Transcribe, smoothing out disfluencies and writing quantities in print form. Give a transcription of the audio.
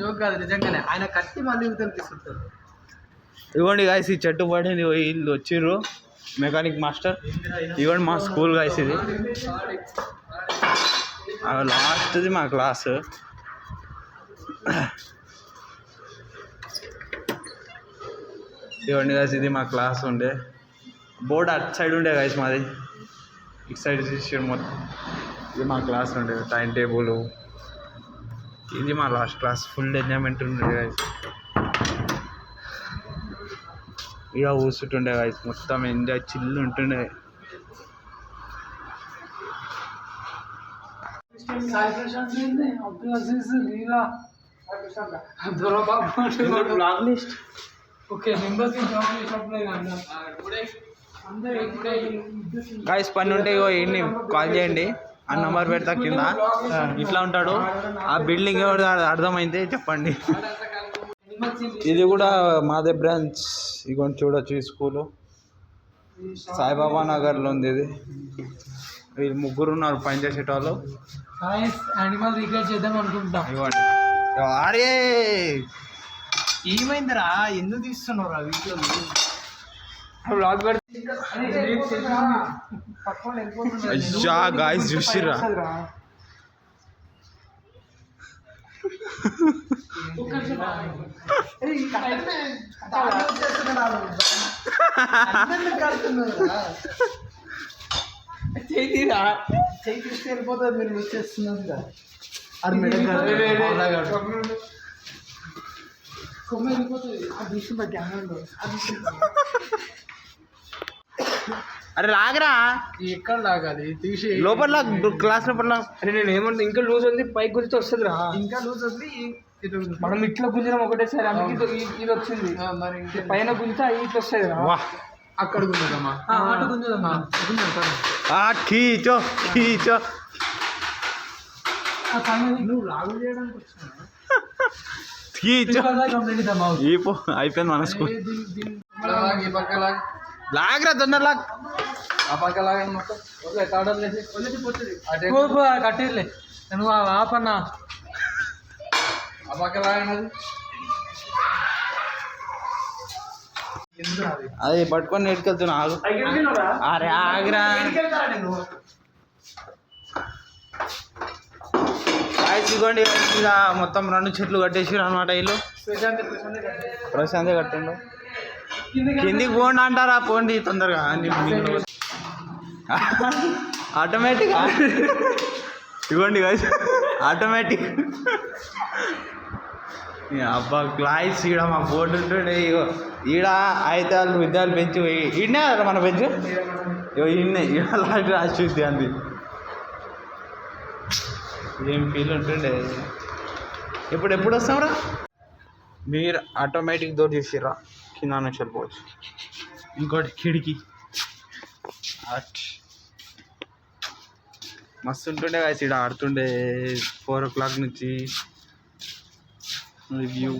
Joke కాదు నిజంగానే, ఆయన కట్టి మళ్ళీ తీసుకుంటారు. ఇవ్వండి గాయస్, ఈ చెట్టు పడింది, వీళ్ళు వచ్చిర్రు మెకానిక్ మాస్టర్. ఇవ్వండి మా స్కూల్ గాయస్, ఇది లాస్ట్ది మా క్లాస్. ఇవ్వండి గాయస్, ఇది మా క్లాస్ ఉండే బోర్డు అటు సైడ్ ఉండే గాయస్, మాది ఇటు సైడ్ తీసాడు మొత్తం. ఇది మా క్లాస్ ఉండే టైం టేబుల్. ఇది మా లాస్ట్ క్లాస్. ఫుల్ ఎంజాయ్మెంట్ ఉండే గాయస్. ఇక కూర్చుంటుండే గాయస్, మొత్తం ఎంజాయ్ చిల్లు ఉంటుండే. గాయస్ పని ఉంటే ఇన్ని కాల్ చేయండి, ఆ నంబర్ పెడతా కింద. ఇట్లా ఉంటాడు ఆ బిల్డింగ్, అర్థమైంది చెప్పండి. ఇది కూడా మాదే బ్రాంచ్. ఇగోండి చూడొచ్చు, ఈ స్కూలు సాయిబాబా నగర్లో ఉంది. ఇది వీళ్ళు ముగ్గురు ఉన్నారు పని చేసేటోళ్ళు. యానిమల్ రిక్రియేట్ చేద్దాం అనుకుంటాం. ఇవ్వండి. అరే ఏమైందిరా, ఎందుకు తీస్తున్నావురా వీడియోలు? అయ్యా గాయస్ చూసిర్రా, చేస్తే వెళ్ళిపోతుంది. మీరు వచ్చేస్తున్నారు కదా, అది అరే లాగరా, ఎక్కడ లాగాలి? తీసి లోపల క్లాస్ లోపల. అరే నేను ఏమంటే ఇంకా లూజ్ ఉంది, పైకి గుంజితే వస్తుంది రా. ఇంకా లూజ్ ఉంది, మనం ఇట్లా గుంజినాం ఒకటేసారి, అందుకే ఇది వచ్చింది. మరి పైన గుంజితే ఇట్లా వస్తుంది రా. అక్కడ గుంజదమ్మా, అటు గుంజదమ్మా. ఖీచో ఖీచో, నువ్వు లాగు చేయడానికి వచ్చినా అయిపోయింది మన స్కూల్. లాగరా తొందర లాగ్. కట్టేలే నువ్వు ఆపన్నా. అది పట్టుకొని నేర్చుకెళ్తున్నా. ఆగు. అరే ఆగరా. ఇదిగోండి ఇక మొత్తం 2 చెట్లు కట్టేసారు అనమాట. వీళ్ళు ప్రశాంతే కట్టండు. కిందికి పోండి అంటారా, పోండి తొందరగా. ఆటోమేటిక్. ఇవ్వండి గాయస్, ఆటోమేటిక్. అబ్బా గ్లాస్ ఈడ మా బోర్డు ఉంటుండే. ఈడ అయితే వాళ్ళు విద్యార్థులు పెంచి ఈడనే కదా మన పెంచు. ఈడనే ఈడ లాంటి రాసి అంది. ఏం ఫీల్ ఉంటుండే. ఎప్పుడు వస్తాంరా మీరు? ఆటోమేటిక్ డోర్ చూసిర్రా, కింద నుంచి వెళ్ళిపోవచ్చు. ఇంకోటి కిటికీ మస్తు ఉంటుండే కదా. ఇక్కడ ఆడుతుండే 4 o'clock నుంచి. వ్యూ